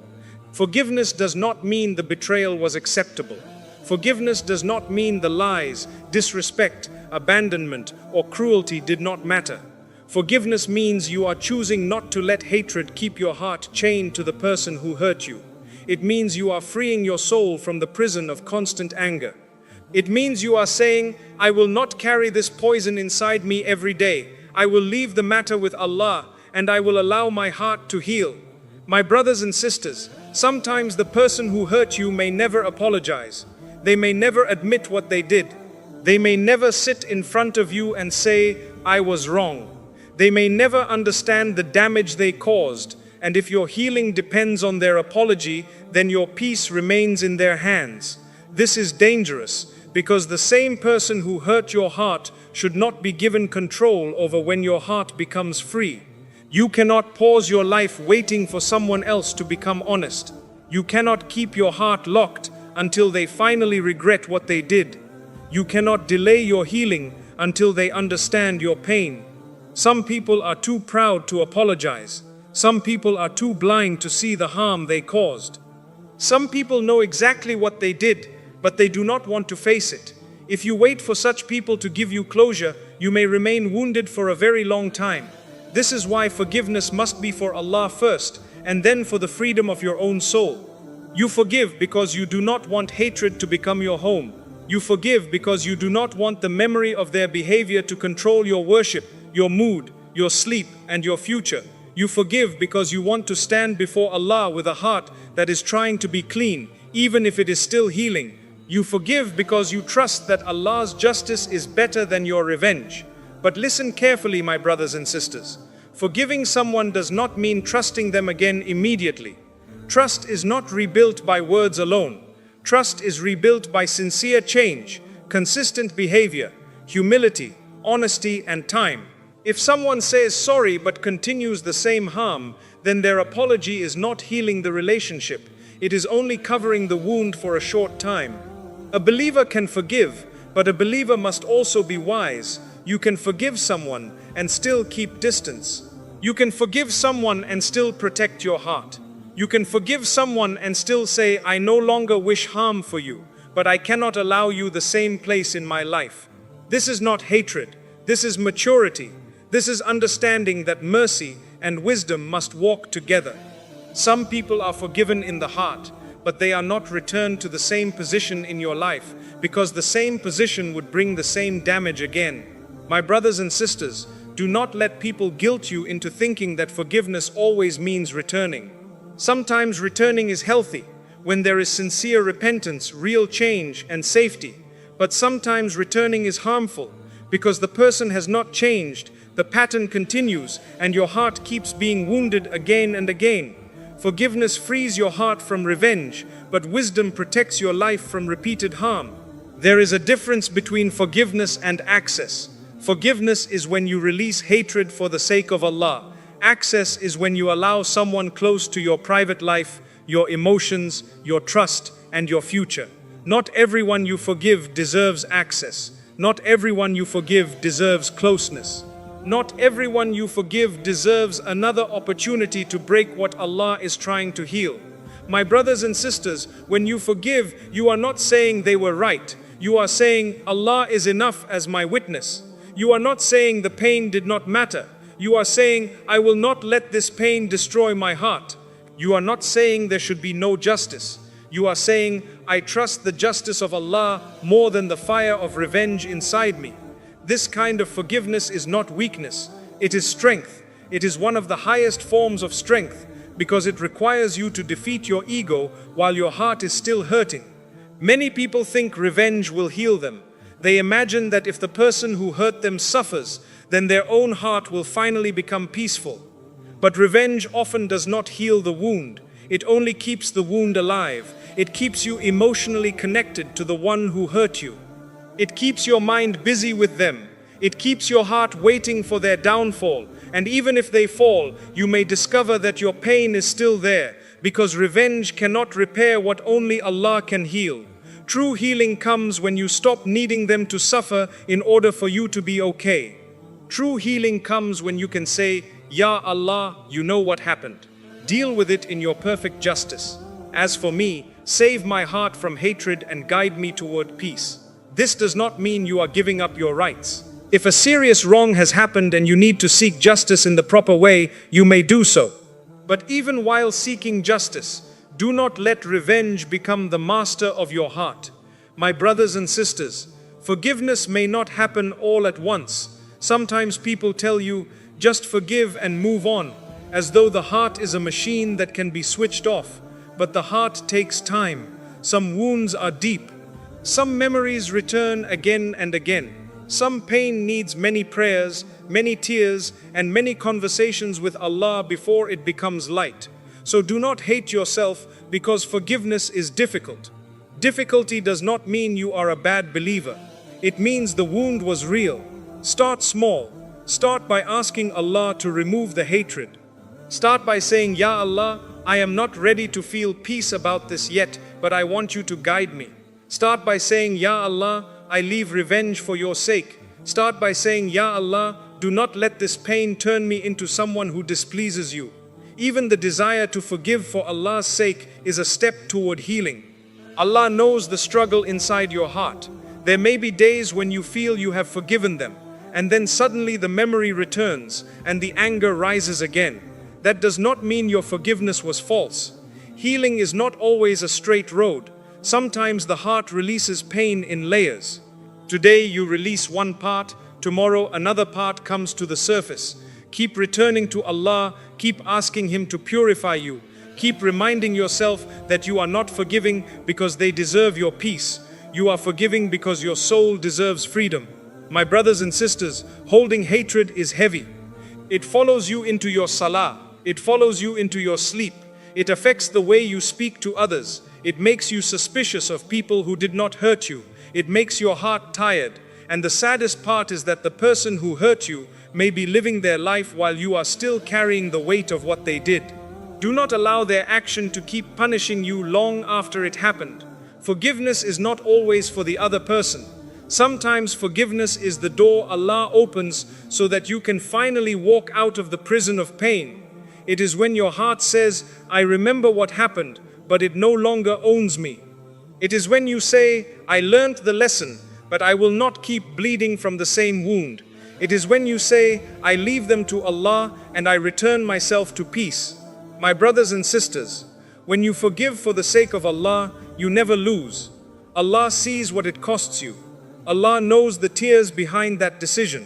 Forgiveness does not mean the betrayal was acceptable. Forgiveness does not mean the lies, disrespect, abandonment, or cruelty did not matter. Forgiveness means you are choosing not to let hatred keep your heart chained to the person who hurt you. It means you are freeing your soul from the prison of constant anger. It means you are saying, I will not carry this poison inside me every day. I will leave the matter with Allah, and I will allow my heart to heal. My brothers and sisters, sometimes the person who hurt you may never apologize. They may never admit what they did. They may never sit in front of you and say, I was wrong. They may never understand the damage they caused, and if your healing depends on their apology, then your peace remains in their hands. This is dangerous, because the same person who hurt your heart should not be given control over when your heart becomes free. You cannot pause your life waiting for someone else to become honest. You cannot keep your heart locked until they finally regret what they did. You cannot delay your healing until they understand your pain. Some people are too proud to apologize. Some people are too blind to see the harm they caused. Some people know exactly what they did, but they do not want to face it. If you wait for such people to give you closure, you may remain wounded for a very long time. This is why forgiveness must be for Allah first, and then for the freedom of your own soul. You forgive because you do not want hatred to become your home. You forgive because you do not want the memory of their behavior to control your worship, your mood, your sleep, and your future. You forgive because you want to stand before Allah with a heart that is trying to be clean, even if it is still healing. You forgive because you trust that Allah's justice is better than your revenge. But listen carefully, my brothers and sisters. Forgiving someone does not mean trusting them again immediately. Trust is not rebuilt by words alone. Trust is rebuilt by sincere change, consistent behavior, humility, honesty, and time. If someone says sorry but continues the same harm, then their apology is not healing the relationship. It is only covering the wound for a short time. A believer can forgive, but a believer must also be wise. You can forgive someone and still keep distance. You can forgive someone and still protect your heart. You can forgive someone and still say, I no longer wish harm for you, but I cannot allow you the same place in my life. This is not hatred. This is maturity. This is understanding that mercy and wisdom must walk together. Some people are forgiven in the heart, but they are not returned to the same position in your life, because the same position would bring the same damage again. My brothers and sisters, do not let people guilt you into thinking that forgiveness always means returning. Sometimes returning is healthy, when there is sincere repentance, real change, and safety. But sometimes returning is harmful, because the person has not changed, the pattern continues, and your heart keeps being wounded again and again. Forgiveness frees your heart from revenge, but wisdom protects your life from repeated harm. There is a difference between forgiveness and access. Forgiveness is when you release hatred for the sake of Allah. Access is when you allow someone close to your private life, your emotions, your trust, and your future. Not everyone you forgive deserves access. Not everyone you forgive deserves closeness. Not everyone you forgive deserves another opportunity to break what Allah is trying to heal. My brothers and sisters, when you forgive, you are not saying they were right. You are saying, Allah is enough as my witness. You are not saying the pain did not matter. You are saying, I will not let this pain destroy my heart. You are not saying there should be no justice. You are saying, I trust the justice of Allah more than the fire of revenge inside me. This kind of forgiveness is not weakness. It is strength. It is one of the highest forms of strength, because it requires you to defeat your ego while your heart is still hurting. Many people think revenge will heal them. They imagine that if the person who hurt them suffers, then their own heart will finally become peaceful. But revenge often does not heal the wound. It only keeps the wound alive. It keeps you emotionally connected to the one who hurt you. It keeps your mind busy with them. It keeps your heart waiting for their downfall. And even if they fall, you may discover that your pain is still there, because revenge cannot repair what only Allah can heal. True healing comes when you stop needing them to suffer in order for you to be okay. True healing comes when you can say, Ya Allah, you know what happened. Deal with it in your perfect justice. As for me, save my heart from hatred and guide me toward peace. This does not mean you are giving up your rights. If a serious wrong has happened and you need to seek justice in the proper way, you may do so. But even while seeking justice, do not let revenge become the master of your heart. My brothers and sisters, forgiveness may not happen all at once. Sometimes people tell you, just forgive and move on, as though the heart is a machine that can be switched off. But the heart takes time. Some wounds are deep. Some memories return again and again. Some pain needs many prayers, many tears, and many conversations with Allah before it becomes light. So do not hate yourself because forgiveness is difficult. Difficulty does not mean you are a bad believer. It means the wound was real. Start small. Start by asking Allah to remove the hatred. Start by saying, Ya Allah, I am not ready to feel peace about this yet, but I want you to guide me. Start by saying, Ya Allah, I leave revenge for your sake. Start by saying, Ya Allah, do not let this pain turn me into someone who displeases you. Even the desire to forgive for Allah's sake is a step toward healing. Allah knows the struggle inside your heart. There may be days when you feel you have forgiven them, and then suddenly the memory returns and the anger rises again. That does not mean your forgiveness was false. Healing is not always a straight road. Sometimes the heart releases pain in layers. Today you release one part, tomorrow another part comes to the surface. Keep returning to Allah, keep asking Him to purify you, Keep reminding yourself that you are not forgiving because they deserve your peace. You are forgiving because your soul deserves freedom. My brothers and sisters, holding hatred is heavy. It follows you into your salah. It follows you into your sleep. It affects the way you speak to others. It makes you suspicious of people who did not hurt you. It makes your heart tired. And the saddest part is that the person who hurt you may be living their life while you are still carrying the weight of what they did. Do not allow their action to keep punishing you long after it happened. Forgiveness is not always for the other person. Sometimes forgiveness is the door Allah opens so that you can finally walk out of the prison of pain. It is when your heart says, I remember what happened, but it no longer owns me. It is when you say, I learned the lesson, but I will not keep bleeding from the same wound. It is when you say, I leave them to Allah and I return myself to peace. My brothers and sisters, when you forgive for the sake of Allah, you never lose. Allah sees what it costs you. Allah knows the tears behind that decision.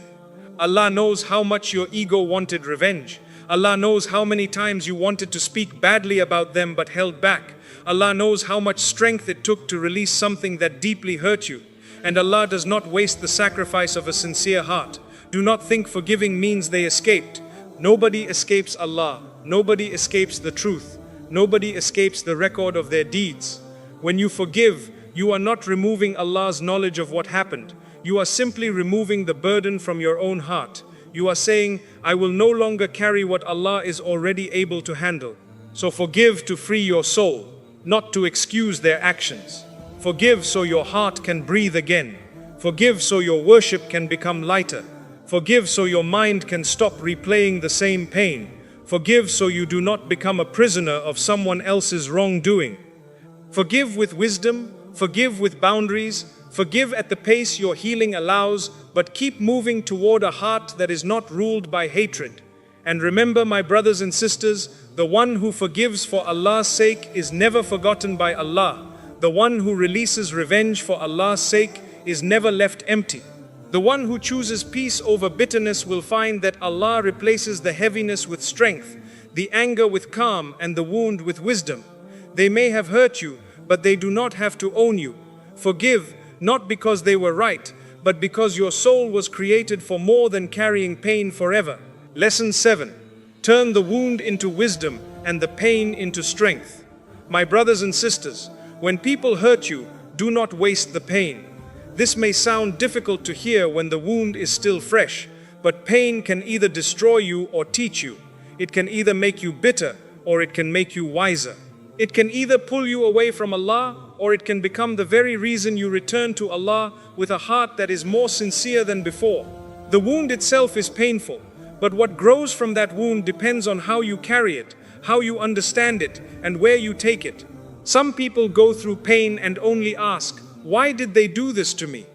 Allah knows how much your ego wanted revenge. Allah knows how many times you wanted to speak badly about them but held back. Allah knows how much strength it took to release something that deeply hurt you. And Allah does not waste the sacrifice of a sincere heart. Do not think forgiving means they escaped. Nobody escapes Allah. Nobody escapes the truth. Nobody escapes the record of their deeds. When you forgive, you are not removing Allah's knowledge of what happened. You are simply removing the burden from your own heart. You are saying, I will no longer carry what Allah is already able to handle. So forgive to free your soul, not to excuse their actions. Forgive so your heart can breathe again. Forgive so your worship can become lighter. Forgive so your mind can stop replaying the same pain. Forgive so you do not become a prisoner of someone else's wrongdoing. Forgive with wisdom, forgive with boundaries, forgive at the pace your healing allows, but keep moving toward a heart that is not ruled by hatred. And remember, my brothers and sisters, the one who forgives for Allah's sake is never forgotten by Allah. The one who releases revenge for Allah's sake is never left empty. The one who chooses peace over bitterness will find that Allah replaces the heaviness with strength, the anger with calm, and the wound with wisdom. They may have hurt you, but they do not have to own you. Forgive, not because they were right, but because your soul was created for more than carrying pain forever. Lesson 7. Turn the wound into wisdom and the pain into strength. My brothers and sisters, when people hurt you, do not waste the pain. This may sound difficult to hear when the wound is still fresh, but pain can either destroy you or teach you. It can either make you bitter or it can make you wiser. It can either pull you away from Allah or it can become the very reason you return to Allah with a heart that is more sincere than before. The wound itself is painful, but what grows from that wound depends on how you carry it, how you understand it, and where you take it. Some people go through pain and only ask, why did they do this to me?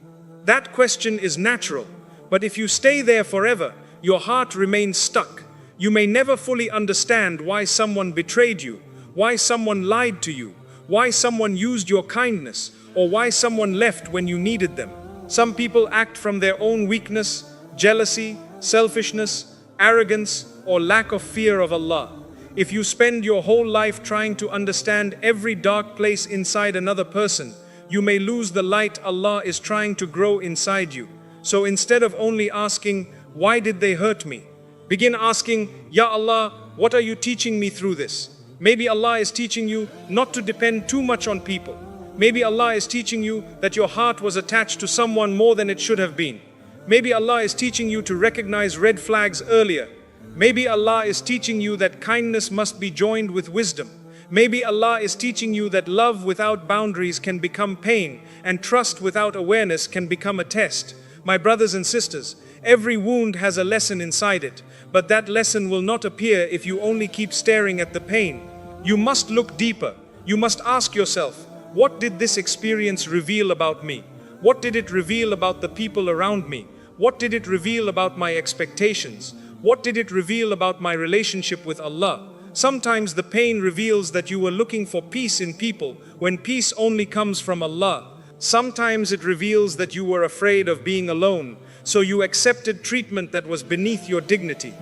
That question is natural, but if you stay there forever, your heart remains stuck. You may never fully understand why someone betrayed you, why someone lied to you, why someone used your kindness, or why someone left when you needed them. Some people act from their own weakness, jealousy, selfishness, arrogance, or lack of fear of Allah. If you spend your whole life trying to understand every dark place inside another person, you may lose the light Allah is trying to grow inside you. So instead of only asking, why did they hurt me? Begin asking, Ya Allah, what are you teaching me through this? Maybe Allah is teaching you not to depend too much on people. Maybe Allah is teaching you that your heart was attached to someone more than it should have been. Maybe Allah is teaching you to recognize red flags earlier. Maybe Allah is teaching you that kindness must be joined with wisdom. Maybe Allah is teaching you that love without boundaries can become pain, and trust without awareness can become a test. My brothers and sisters, every wound has a lesson inside it, but that lesson will not appear if you only keep staring at the pain. You must look deeper. You must ask yourself, what did this experience reveal about me? What did it reveal about the people around me? What did it reveal about my expectations? What did it reveal about my relationship with Allah? Sometimes the pain reveals that you were looking for peace in people when peace only comes from Allah. Sometimes it reveals that you were afraid of being alone, so you accepted treatment that was beneath your dignity.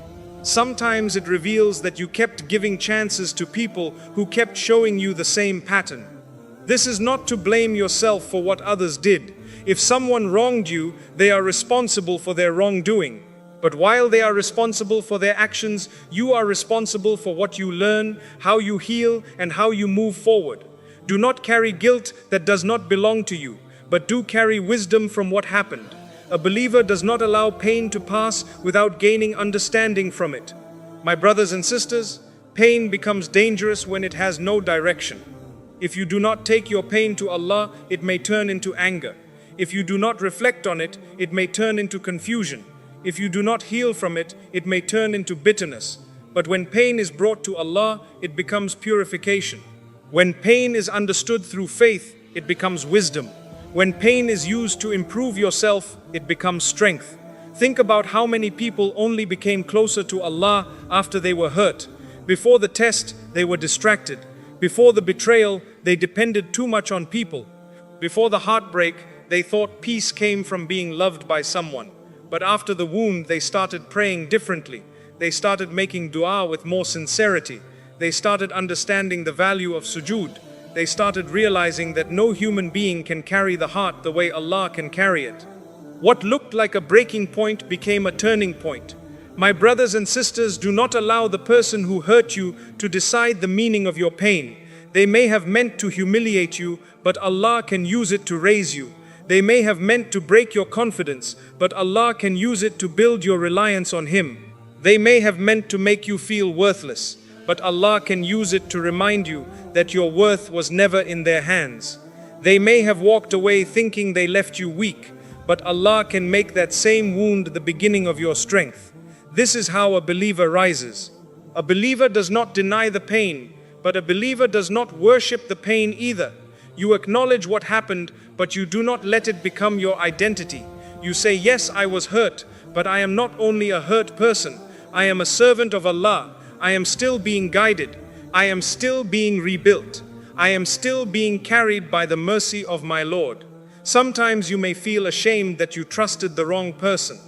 Sometimes it reveals that you kept giving chances to people who kept showing you the same pattern. This is not to blame yourself for what others did. If someone wronged you, they are responsible for their wrongdoing. But while they are responsible for their actions, you are responsible for what you learn, how you heal, and how you move forward. Do not carry guilt that does not belong to you, but do carry wisdom from what happened. A believer does not allow pain to pass without gaining understanding from it. My brothers and sisters, pain becomes dangerous when it has no direction. If you do not take your pain to Allah, it may turn into anger. If you do not reflect on it, it may turn into confusion. If you do not heal from it, it may turn into bitterness. But when pain is brought to Allah, it becomes purification. When pain is understood through faith, it becomes wisdom. When pain is used to improve yourself, it becomes strength. Think about how many people only became closer to Allah after they were hurt. Before the test, they were distracted. Before the betrayal, they depended too much on people. Before the heartbreak, they thought peace came from being loved by someone. But after the wound, they started praying differently. They started making dua with more sincerity. They started understanding the value of sujood. They started realizing that no human being can carry the heart the way Allah can carry it. What looked like a breaking point became a turning point. My brothers and sisters, do not allow the person who hurt you to decide the meaning of your pain. They may have meant to humiliate you, but Allah can use it to raise you. They may have meant to break your confidence, but Allah can use it to build your reliance on Him. They may have meant to make you feel worthless, but Allah can use it to remind you that your worth was never in their hands. They may have walked away thinking they left you weak, but Allah can make that same wound the beginning of your strength. This is how a believer rises. A believer does not deny the pain, but a believer does not worship the pain either. You acknowledge what happened, but you do not let it become your identity. You say, yes, I was hurt, but I am not only a hurt person. I am a servant of Allah. I am still being guided. I am still being rebuilt. I am still being carried by the mercy of my Lord. Sometimes you may feel ashamed that you trusted the wrong person.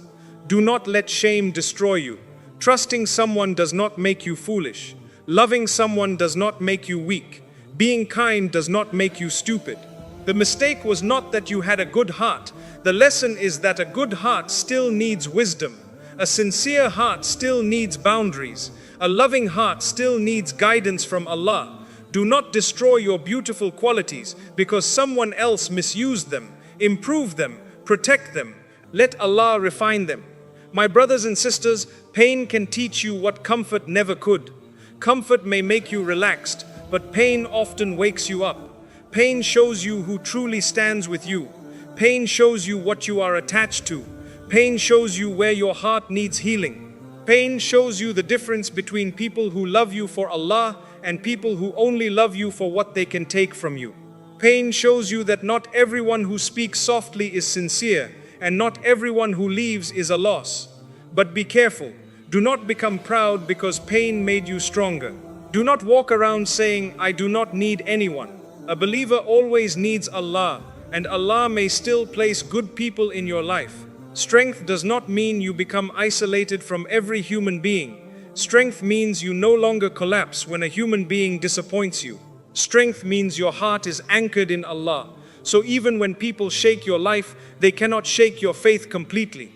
Do not let shame destroy you. Trusting someone does not make you foolish. Loving someone does not make you weak. Being kind does not make you stupid. The mistake was not that you had a good heart. The lesson is that a good heart still needs wisdom. A sincere heart still needs boundaries. A loving heart still needs guidance from Allah. Do not destroy your beautiful qualities because someone else misused them. Improve them, protect them. Let Allah refine them. My brothers and sisters, pain can teach you what comfort never could. Comfort may make you relaxed, but pain often wakes you up. Pain shows you who truly stands with you. Pain shows you what you are attached to. Pain shows you where your heart needs healing. Pain shows you the difference between people who love you for Allah and people who only love you for what they can take from you. Pain shows you that not everyone who speaks softly is sincere, and not everyone who leaves is a loss. But be careful. Do not become proud because pain made you stronger. Do not walk around saying, I do not need anyone. A believer always needs Allah, and Allah may still place good people in your life. Strength does not mean you become isolated from every human being. Strength means you no longer collapse when a human being disappoints you. Strength means your heart is anchored in Allah. So even when people shake your life, they cannot shake your faith completely.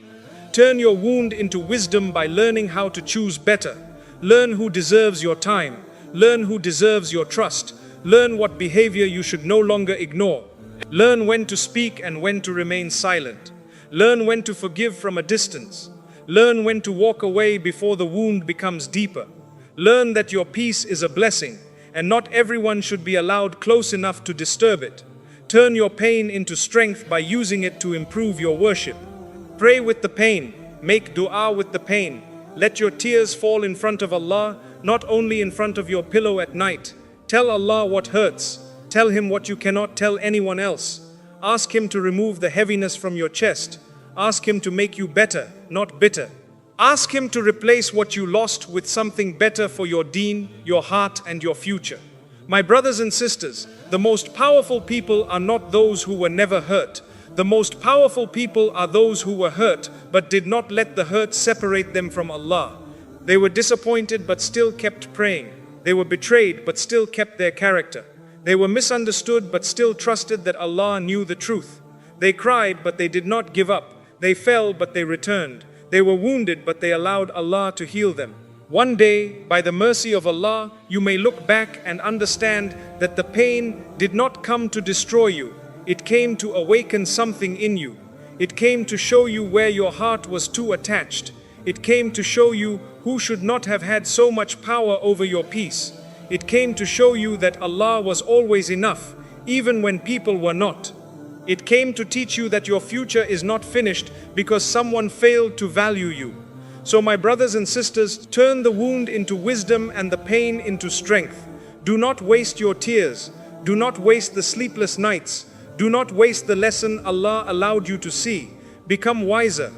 Turn your wound into wisdom by learning how to choose better. Learn who deserves your time. Learn who deserves your trust. Learn what behavior you should no longer ignore. Learn when to speak and when to remain silent. Learn when to forgive from a distance. Learn when to walk away before the wound becomes deeper. Learn that your peace is a blessing, and not everyone should be allowed close enough to disturb it. Turn your pain into strength by using it to improve your worship. Pray with the pain. Make dua with the pain. Let your tears fall in front of Allah, not only in front of your pillow at night. Tell Allah what hurts. Tell Him what you cannot tell anyone else. Ask Him to remove the heaviness from your chest. Ask Him to make you better, not bitter. Ask Him to replace what you lost with something better for your deen, your heart, and your future. My brothers and sisters, the most powerful people are not those who were never hurt. The most powerful people are those who were hurt, but did not let the hurt separate them from Allah. They were disappointed but still kept praying. They were betrayed but still kept their character. They were misunderstood but still trusted that Allah knew the truth. They cried but they did not give up. They fell but they returned. They were wounded but they allowed Allah to heal them. One day, by the mercy of Allah, you may look back and understand that the pain did not come to destroy you. It came to awaken something in you. It came to show you where your heart was too attached. It came to show you who should not have had so much power over your peace. It came to show you that Allah was always enough, even when people were not. It came to teach you that your future is not finished because someone failed to value you. So my brothers and sisters, turn the wound into wisdom and the pain into strength. Do not waste your tears. Do not waste the sleepless nights. Do not waste the lesson Allah allowed you to see. Become wiser.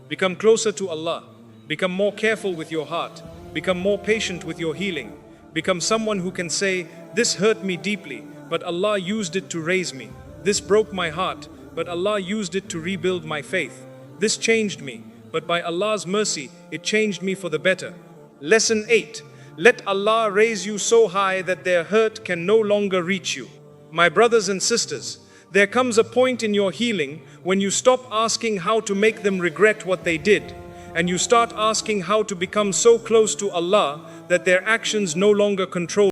Become closer to Allah. Become more careful with your heart. Become more patient with your healing. Become someone who can say, this hurt me deeply, but Allah used it to raise me. This broke my heart, but Allah used it to rebuild my faith. This changed me, but by Allah's mercy, it changed me for the better. Lesson 8. Let Allah raise you so high that their hurt can no longer reach you. My brothers and sisters, there comes a point in your healing when you stop asking how to make them regret what they did, and you start asking how to become so close to Allah that their actions no longer control